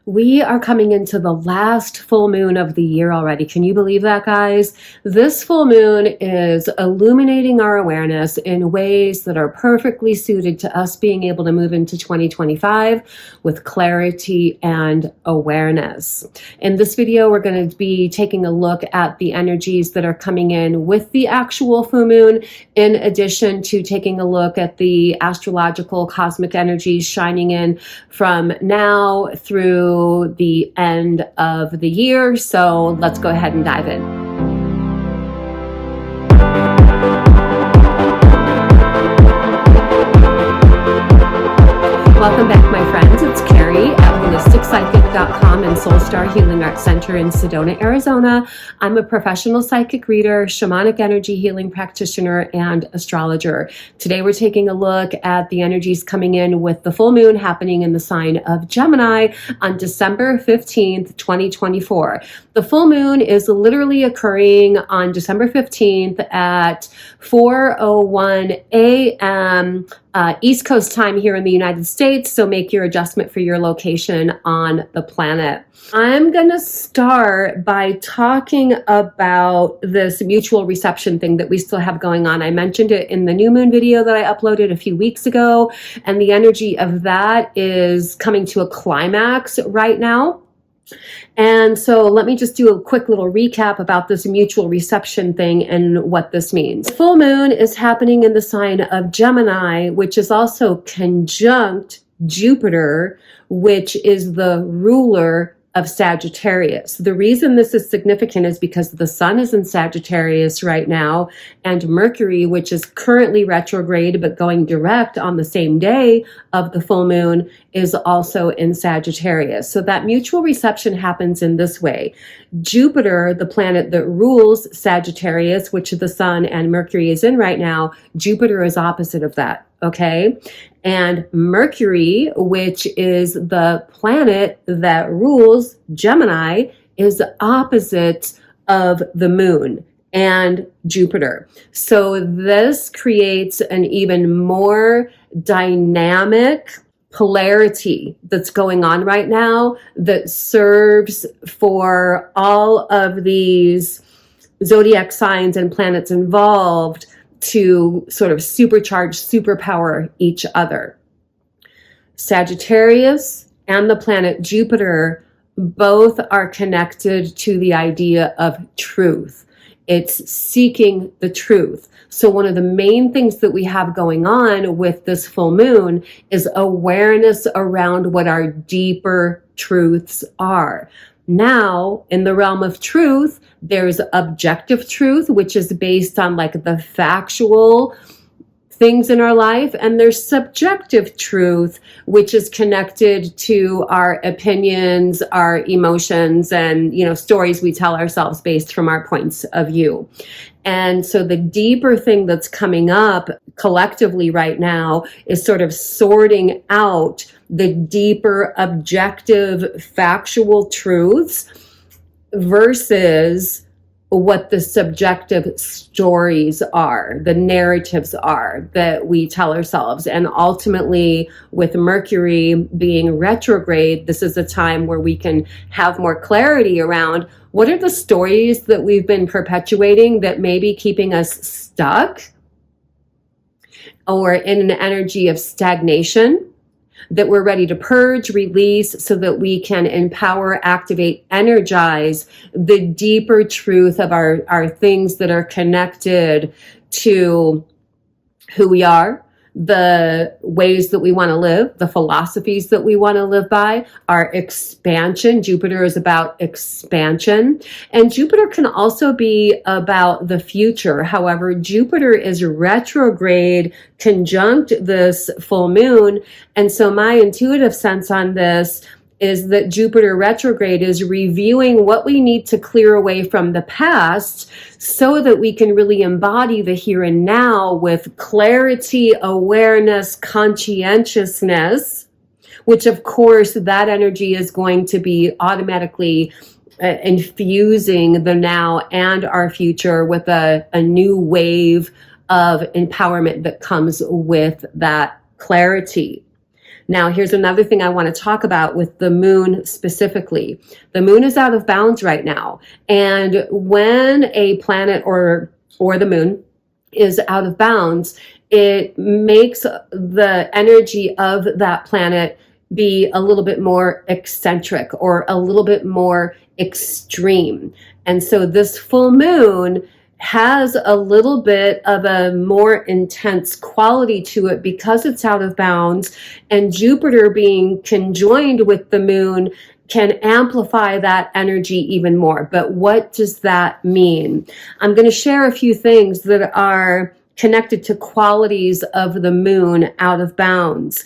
We are coming into the last full moon of the year already. Can you believe that, guys? This full moon is illuminating our awareness in ways that are perfectly suited to us being able to move into 2025 with clarity and awareness. In this video, we're going to be taking a look at the energies that are coming in with the actual full moon, in addition to taking a look at the astrological cosmic energies shining in from now through the end of the year. So let's go ahead and dive in. Welcome back, my friends. It's Carrie at HolisticPsychic.com and Soul Star Healing Arts Center in Sedona, Arizona. I'm a professional psychic reader, shamanic energy healing practitioner, and astrologer. Today, we're taking a look at the energies coming in with the full moon happening in the sign of Gemini on December 15th, 2024. The full moon is literally occurring on December 15th at 4:01 a.m. East Coast time here in the United States, so make your adjustment for your location on the planet. I'm going to start by talking about this mutual reception thing that we still have going on. I mentioned it in the new moon video that I uploaded a few weeks ago, and the energy of that is coming to a climax right now. And so let me just do a quick little recap about this mutual reception thing and what this means. The full moon is happening in the sign of Gemini, which is also conjunct Jupiter, which is the ruler of Sagittarius. The reason this is significant is because the sun is in Sagittarius right now, and Mercury, which is currently retrograde but going direct on the same day of the full moon, is also in Sagittarius. So that mutual reception happens in this way. Jupiter, the planet that rules Sagittarius, which the sun and Mercury is in right now, Jupiter is opposite of that, okay? And Mercury, which is the planet that rules Gemini, is opposite of the moon and Jupiter. So this creates an even more dynamic polarity that's going on right now that serves for all of these zodiac signs and planets involved to sort of supercharge, superpower each other. Sagittarius and the planet Jupiter both are connected to the idea of truth. It's seeking the truth. So one of the main things that we have going on with this full moon is awareness around what our deeper truths are. Now, in the realm of truth, there's objective truth, which is based on like the factual things in our life, and there's subjective truth, which is connected to our opinions, our emotions, and stories we tell ourselves based from our points of view. And so the deeper thing that's coming up collectively right now is sort of sorting out the deeper objective factual truths versus what the subjective stories are, the narratives are that we tell ourselves. And ultimately, with Mercury being retrograde, this is a time where we can have more clarity around what are the stories that we've been perpetuating that may be keeping us stuck or in an energy of stagnation, that we're ready to purge, release, so that we can empower, activate, energize the deeper truth of our things that are connected to who we are, the ways that we want to live, the philosophies that we want to live by, our expansion. Jupiter is about expansion. And Jupiter can also be about the future. However, Jupiter is retrograde conjunct this full moon. And so my intuitive sense on this is that Jupiter retrograde is reviewing what we need to clear away from the past so that we can really embody the here and now with clarity, awareness, conscientiousness, which of course that energy is going to be automatically infusing the now and our future with a new wave of empowerment that comes with that clarity. Now, here's another thing I want to talk about with the moon specifically. The moon is out of bounds right now. And when a planet or the moon is out of bounds, it makes the energy of that planet be a little bit more eccentric or a little bit more extreme. And so this full moon has a little bit of a more intense quality to it because it's out of bounds, and Jupiter being conjoined with the moon can amplify that energy even more. But what does that mean? I'm going to share a few things that are connected to qualities of the moon out of bounds.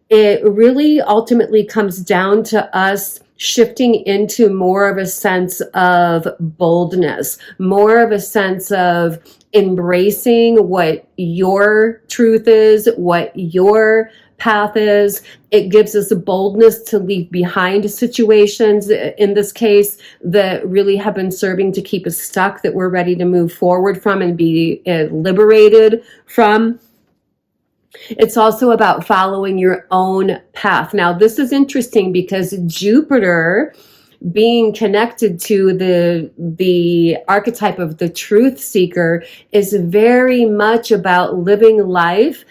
It really ultimately comes down to us shifting into more of a sense of boldness, more of a sense of embracing what your truth is, what your path is. It gives us a boldness to leave behind situations, in this case, that really have been serving to keep us stuck, that we're ready to move forward from and be liberated from. It's also about following your own path. Now, this is interesting because Jupiter being connected to the archetype of the truth seeker is very much about living life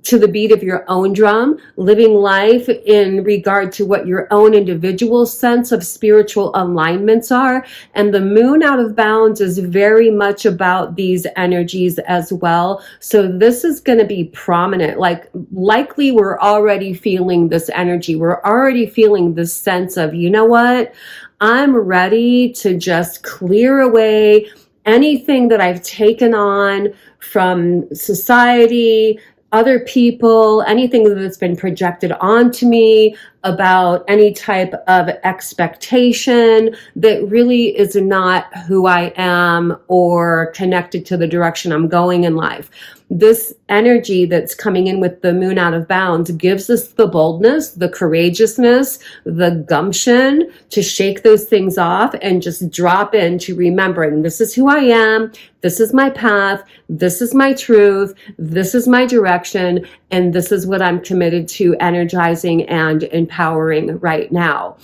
to the beat of your own drum, living life in regard to what your own individual sense of spiritual alignments are. And the moon out of bounds is very much about these energies as well. So this is going to be prominent. Likely we're already feeling this energy. We're already feeling this sense of, you know what? I'm ready to just clear away anything that I've taken on from society, other people, anything that's been projected onto me about any type of expectation that really is not who I am or connected to the direction I'm going in life. This energy that's coming in with the moon out of bounds gives us the boldness, the courageousness, the gumption to shake those things off and just drop into remembering this is who I am, this is my path, this is my truth, this is my direction, and this is what I'm committed to energizing and empowering right now.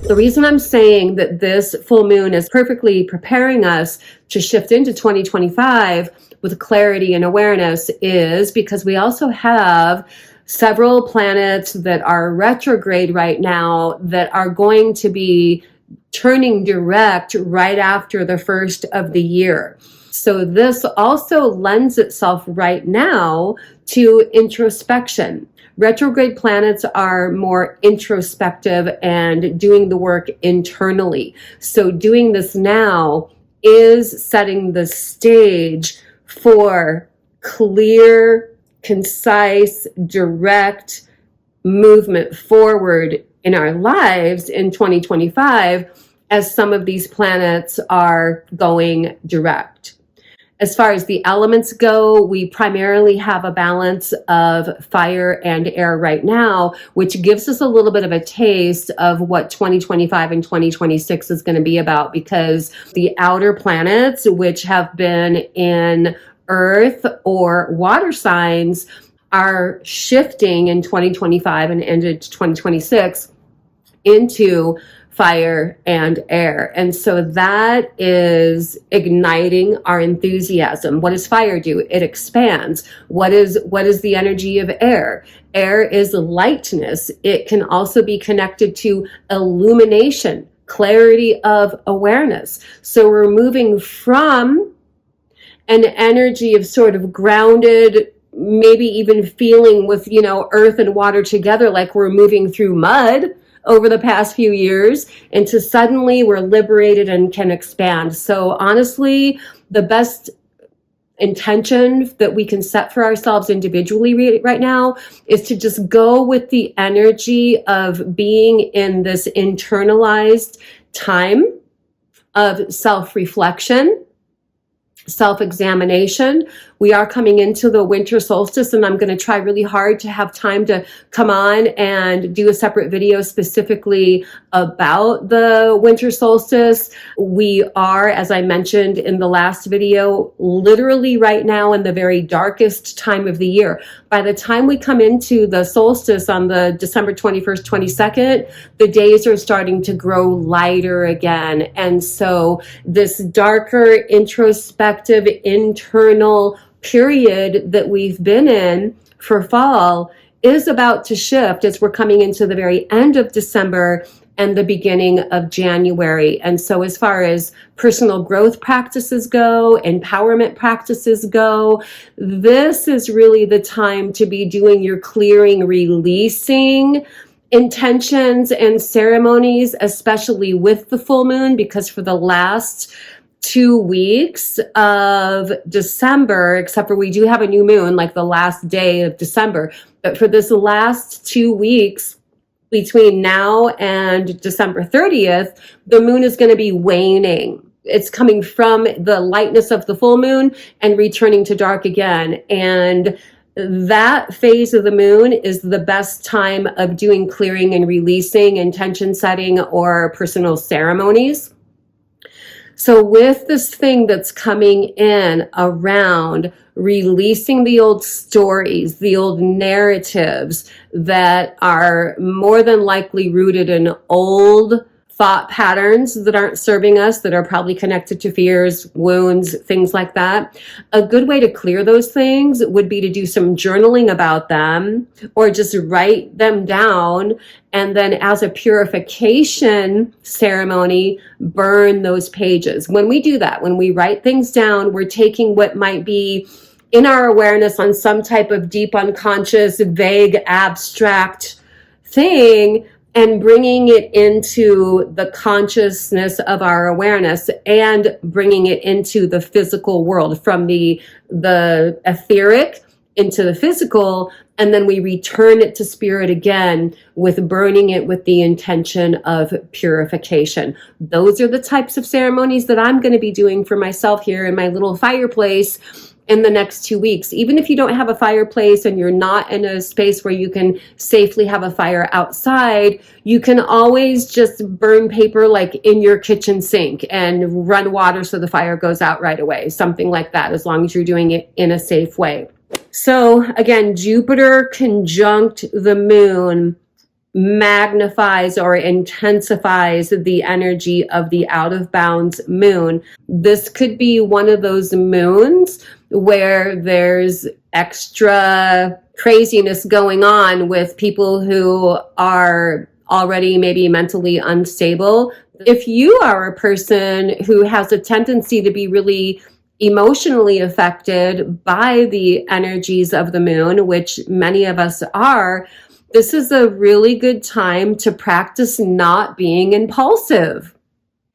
The reason I'm saying that this full moon is perfectly preparing us to shift into 2025 with clarity and awareness is because we also have several planets that are retrograde right now that are going to be turning direct right after the first of the year. So this also lends itself right now to introspection. Retrograde planets are more introspective and doing the work internally. So doing this now is setting the stage for clear, concise, direct movement forward in our lives in 2025 as some of these planets are going direct. As far as the elements go, we primarily have a balance of fire and air right now, which gives us a little bit of a taste of what 2025 and 2026 is going to be about, because the outer planets, which have been in earth or water signs, are shifting in 2025 and into 2026 into fire and air. And so that is igniting our enthusiasm. What does fire do? It expands. What is the energy of air? Air is lightness. It can also be connected to illumination, clarity of awareness. So we're moving from an energy of sort of grounded, maybe even feeling with, earth and water together, like we're moving through mud over the past few years, into suddenly we're liberated and can expand. So honestly, the best intention that we can set for ourselves individually right now is to just go with the energy of being in this internalized time of self-reflection, self-examination, We are coming into the winter solstice, and I'm going to try really hard to have time to come on and do a separate video specifically about the winter solstice. We are, as I mentioned in the last video, literally right now in the very darkest time of the year. By the time we come into the solstice on the December 21st, 22nd, the days are starting to grow lighter again. And so this darker, introspective, internal period that we've been in for fall is about to shift as we're coming into the very end of December and the beginning of January. And so as far as personal growth practices go, empowerment practices go, this is really the time to be doing your clearing, releasing intentions and ceremonies, especially with the full moon, because for the last 2 weeks of December, except for we do have a new moon like the last day of December, but for this last 2 weeks, between now and December 30th, the moon is going to be waning. It's coming from the lightness of the full moon and returning to dark again. And that phase of the moon is the best time of doing clearing and releasing, intention setting, or personal ceremonies. So with this thing that's coming in around releasing the old stories, the old narratives that are more than likely rooted in old thought patterns that aren't serving us, that are probably connected to fears, wounds, things like that. A good way to clear those things would be to do some journaling about them or just write them down, and then as a purification ceremony, burn those pages. When we do that, when we write things down, we're taking what might be in our awareness on some type of deep unconscious, vague, abstract thing, and bringing it into the consciousness of our awareness and bringing it into the physical world, from the etheric into the physical, and then we return it to spirit again with burning it with the intention of purification. Those are the types of ceremonies that I'm going to be doing for myself here in my little fireplace in the next 2 weeks. Even if you don't have a fireplace and you're not in a space where you can safely have a fire outside, you can always just burn paper like in your kitchen sink and run water so the fire goes out right away. Something like that, as long as you're doing it in a safe way. So again, Jupiter conjunct the moon magnifies or intensifies the energy of the out of bounds moon. This could be one of those moons where there's extra craziness going on with people who are already maybe mentally unstable. If you are a person who has a tendency to be really emotionally affected by the energies of the moon, which many of us are, this is a really good time to practice not being impulsive.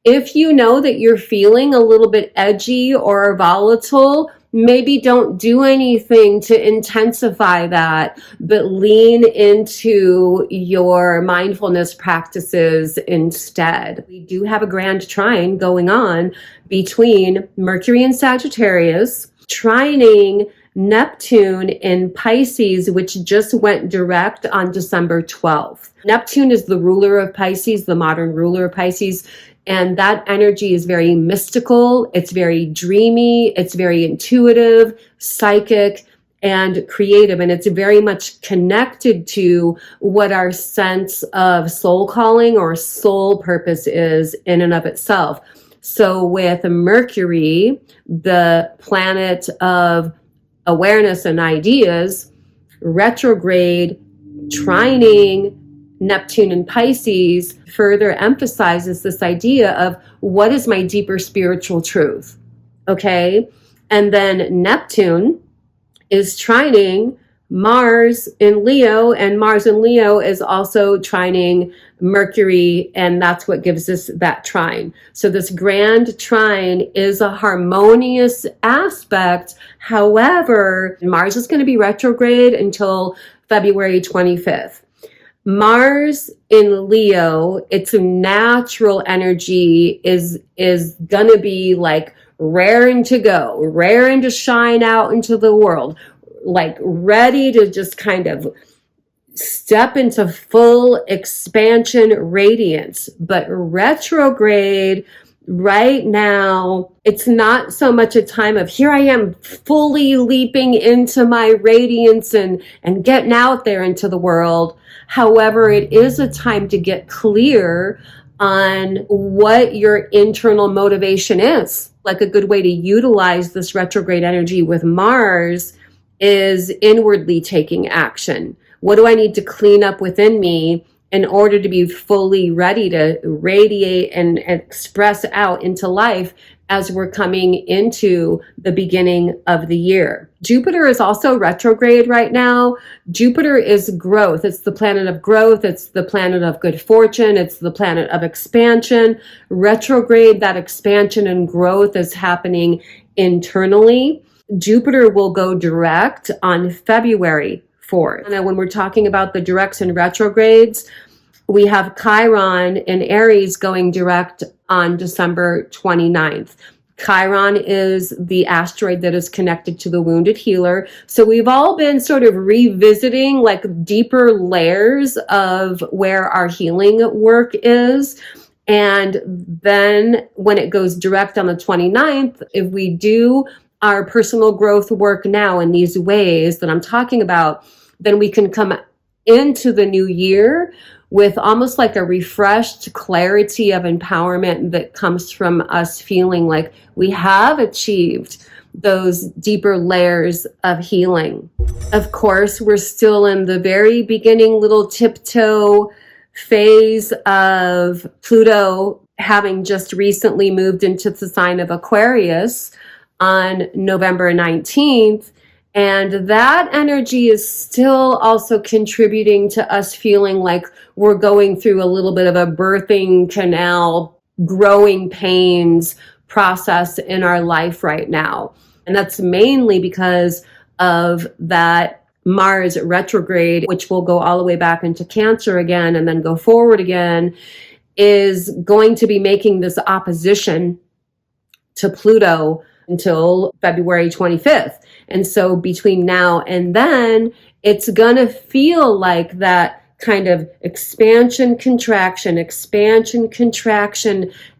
If you know that you're feeling a little bit edgy or volatile, maybe don't do anything to intensify that, but lean into your mindfulness practices instead. We do have a grand trine going on between Mercury and Sagittarius, trining Neptune in Pisces, which just went direct on December 12th. Neptune is the ruler of Pisces, the modern ruler of Pisces. And that energy is very mystical. It's very dreamy. It's very intuitive, psychic, and creative. And it's very much connected to what our sense of soul calling or soul purpose is in and of itself. So with Mercury, the planet of awareness and ideas, retrograde, trining Neptune and Pisces further emphasizes this idea of what is my deeper spiritual truth, okay? And then Neptune is trining Mars in Leo, and Mars in Leo is also trining Mercury, and that's what gives us that trine. So this grand trine is a harmonious aspect. However, Mars is going to be retrograde until February 25th. Mars in Leo, its natural energy is going to be like raring to go, raring to shine out into the world, like ready to just kind of step into full expansion radiance. But retrograde right now, it's not so much a time of here I am fully leaping into my radiance and getting out there into the world. However, it is a time to get clear on what your internal motivation is. Like a good way to utilize this retrograde energy with Mars is inwardly taking action. What do I need to clean up within me in order to be fully ready to radiate and express out into life as we're coming into the beginning of the year? Jupiter is also retrograde right now. Jupiter is growth. It's the planet of growth. It's the planet of good fortune. It's the planet of expansion. Retrograde, that expansion and growth is happening internally. Jupiter will go direct on February 4th. Now, when we're talking about the directs and retrogrades, we have Chiron in Aries going direct on December 29th. Chiron is the asteroid that is connected to the wounded healer. So we've all been sort of revisiting like deeper layers of where our healing work is. And then when it goes direct on the 29th, if we do our personal growth work now in these ways that I'm talking about, then we can come into the new year with almost like a refreshed clarity of empowerment that comes from us feeling like we have achieved those deeper layers of healing. Of course, we're still in the very beginning little tiptoe phase of Pluto having just recently moved into the sign of Aquarius on November 19th. And that energy is still also contributing to us feeling like we're going through a little bit of a birthing canal, growing pains process in our life right now. And that's mainly because of that Mars retrograde, which will go all the way back into Cancer again and then go forward again, is going to be making this opposition to Pluto until February 25th. And so between now and then, it's going to feel like that kind of expansion, contraction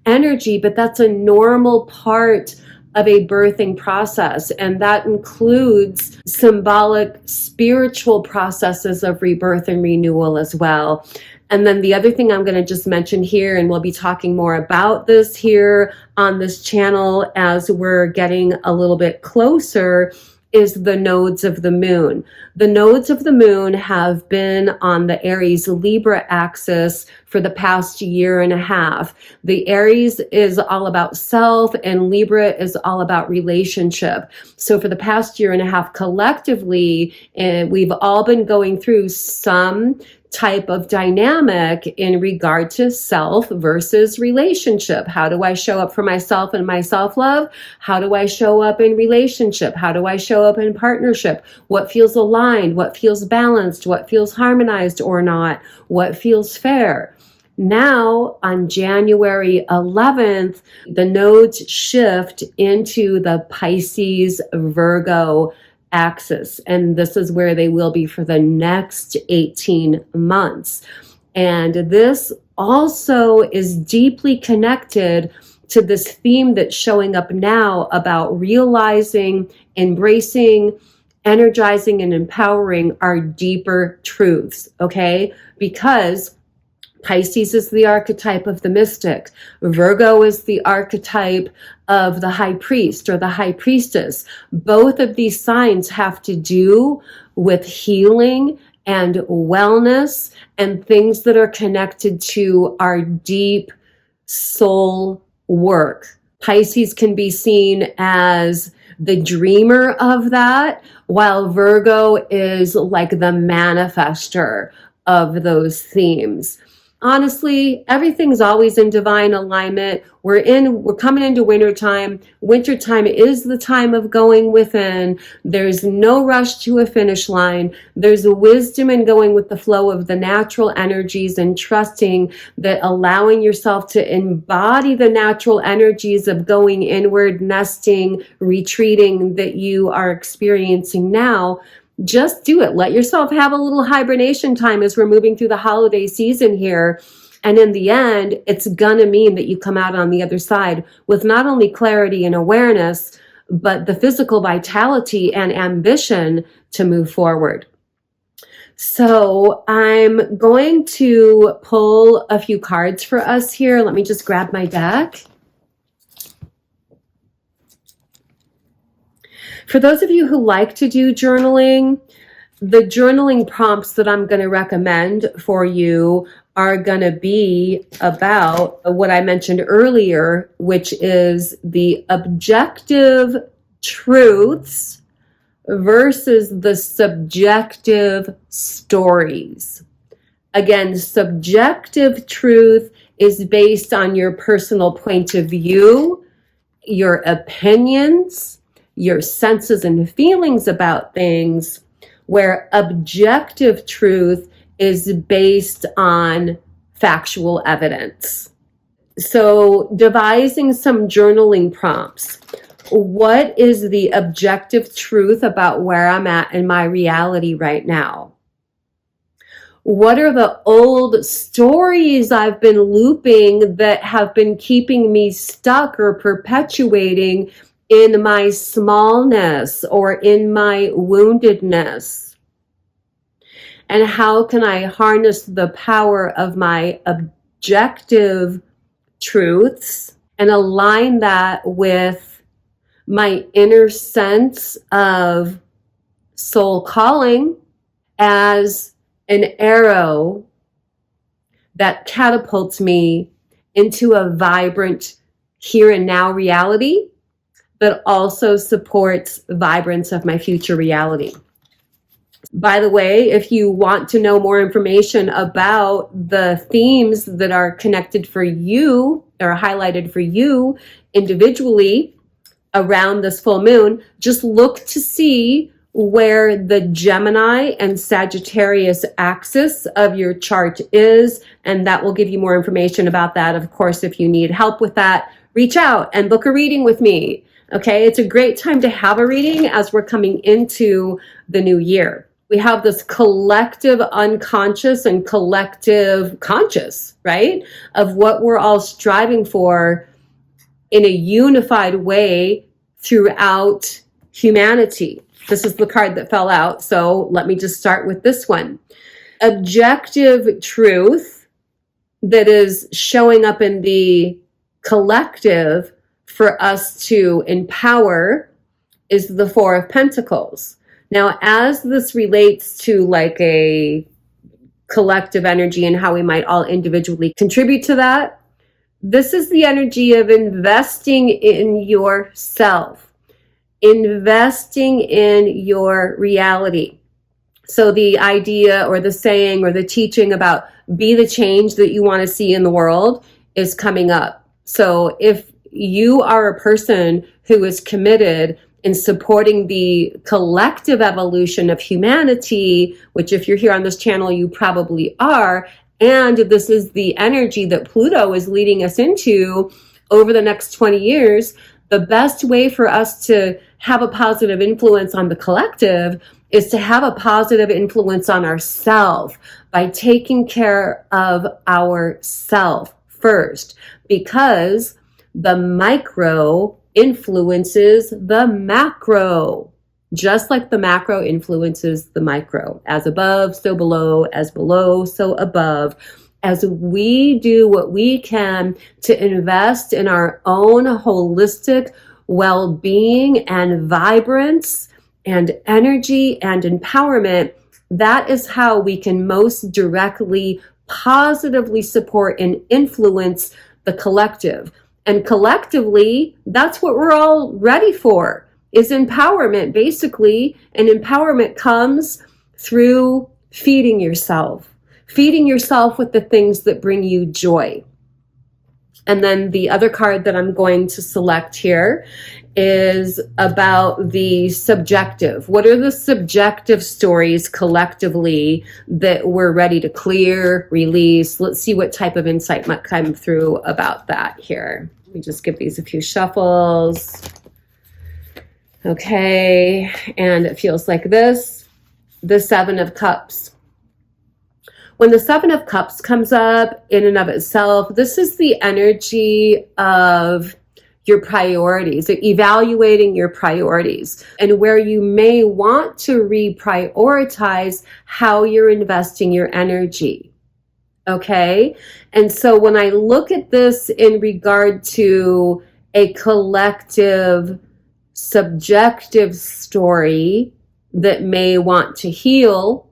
energy, but that's a normal part of a birthing process. And that includes symbolic spiritual processes of rebirth and renewal as well. And then the other thing I'm going to just mention here, and we'll be talking more about this here on this channel as we're getting a little bit closer, is the nodes of the moon. The nodes of the moon have been on the Aries Libra axis for the past year and a half. The Aries is all about self and Libra is all about relationship. So for the past year and a half collectively, we've all been going through some type of dynamic in regard to self versus relationship. How do I show up for myself and my self-love? How do I show up in relationship? How do I show up in partnership? What feels aligned? What feels balanced? What feels harmonized or not? What feels fair? Now, on January 11th, the nodes shift into the Pisces Virgo axis. And this is where they will be for the next 18 months. And this also is deeply connected to this theme that's showing up now about realizing, embracing, energizing, and empowering our deeper truths, okay? Because Pisces is the archetype of the mystic. Virgo is the archetype of the high priest or the high priestess. Both of these signs have to do with healing and wellness and things that are connected to our deep soul work. Pisces can be seen as the dreamer of that, while Virgo is like the manifester of those themes. honestly, everything's always in divine alignment. We're coming into wintertime. Wintertime is the time of going within. There's no rush to a finish line. There's a wisdom in going with the flow of the natural energies and trusting that allowing yourself to embody the natural energies of going inward, nesting, retreating that you are experiencing now. Just do it. Let yourself have a little hibernation time as we're moving through the holiday season here. And in the end, it's going to mean that you come out on the other side with not only clarity and awareness, but the physical vitality and ambition to move forward. So I'm going to pull a few cards for us here. Let me just grab my deck. For those of you who like to do journaling, the journaling prompts that I'm going to recommend for you are going to be about what I mentioned earlier, which is the objective truths versus the subjective stories. Again, subjective truth is based on your personal point of view, your opinions, your senses and feelings about things, where objective truth is based on factual evidence. So devising some journaling prompts. What is the objective truth about where I'm at in my reality right now? What are the old stories I've been looping that have been keeping me stuck or perpetuating in my smallness or in my woundedness? And how can I harness the power of my objective truths and align that with my inner sense of soul calling as an arrow that catapults me into a vibrant here and now reality that also supports vibrance of my future reality. By the way, if you want to know more information about the themes that are connected for you or highlighted for you individually around this full moon, just look to see where the Gemini and Sagittarius axis of your chart is, and that will give you more information about that. Of course, if you need help with that, reach out and book a reading with me. Okay, it's a great time to have a reading as we're coming into the new year. We have this collective unconscious and collective conscious, right? Of what we're all striving for in a unified way throughout humanity. This is the card that fell out, so let me just start with this one. Objective truth that is showing up in the collective for us to empower is the Four of Pentacles. Now, as this relates to like a collective energy and how we might all individually contribute to that, this is the energy of investing in yourself, investing in your reality. So the idea or the saying or the teaching about be the change that you want to see in the world is coming up. So if you are a person who is committed in supporting the collective evolution of humanity, which if you're here on this channel, you probably are, and this is the energy that Pluto is leading us into over the next 20 years, the best way for us to have a positive influence on the collective is to have a positive influence on ourselves by taking care of ourself first, because the micro influences the macro, just like the macro influences the micro. As above, so below, as below, so above. As we do what we can to invest in our own holistic well-being and vibrance and energy and empowerment, that is how we can most directly, positively support and influence the collective. And collectively, that's what we're all ready for, is empowerment, basically. And empowerment comes through feeding yourself, feeding yourself with the things that bring you joy. And then the other card that I'm going to select here is about the subjective. What are the subjective stories collectively that we're ready to clear, release? Let's see what type of insight might come through about that here. Let me just give these a few shuffles. Okay, and it feels like this, the Seven of Cups. When the Seven of Cups comes up in and of itself, this is the energy of your priorities, evaluating your priorities, and where you may want to reprioritize how you're investing your energy. Okay? And so when I look at this in regard to a collective, subjective story that may want to heal,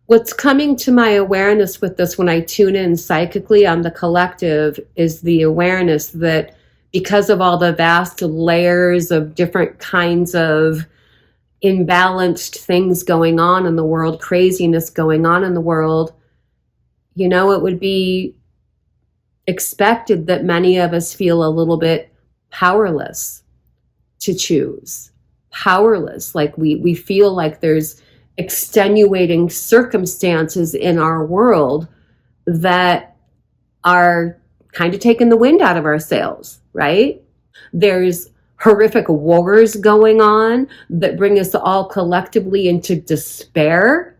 what's coming to my awareness with this when I tune in psychically on the collective is the awareness that because of all the vast layers of different kinds of imbalanced things going on in the world, craziness going on in the world, you know, it would be expected that many of us feel a little bit powerless to choose. Powerless, like we feel like there's extenuating circumstances in our world that are kind of taking the wind out of our sails, right? There's horrific wars going on that bring us all collectively into despair,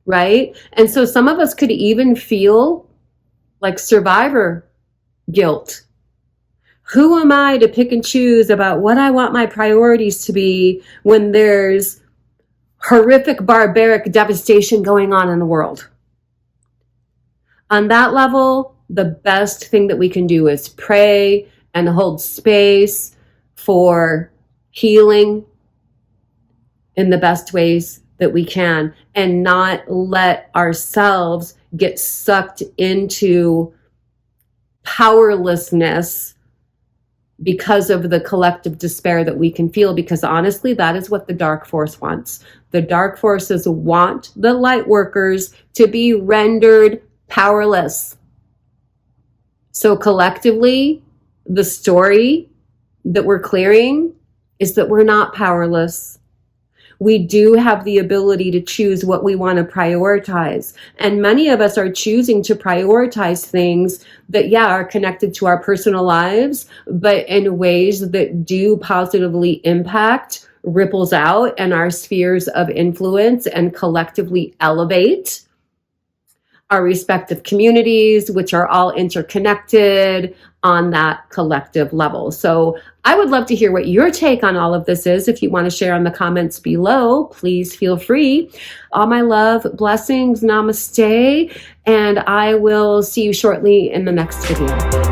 right? And so some of us could even feel like survivor guilt. Who am I to pick and choose about what I want my priorities to be when there's horrific, barbaric devastation going on in the world? On that level, the best thing that we can do is pray and hold space for healing in the best ways that we can, and not let ourselves get sucked into powerlessness because of the collective despair that we can feel, because honestly, that is what the dark force wants. The dark forces want the light workers to be rendered powerless. So collectively, the story that we're clearing is that we're not powerless. We do have the ability to choose what we want to prioritize. And many of us are choosing to prioritize things that, are connected to our personal lives, but in ways that do positively impact, ripples out in our spheres of influence and collectively elevate our respective communities, which are all interconnected on that collective level. So I would love to hear what your take on all of this is. If you want to share in the comments below, please feel free. All my love, blessings, namaste, and I will see you shortly in the next video.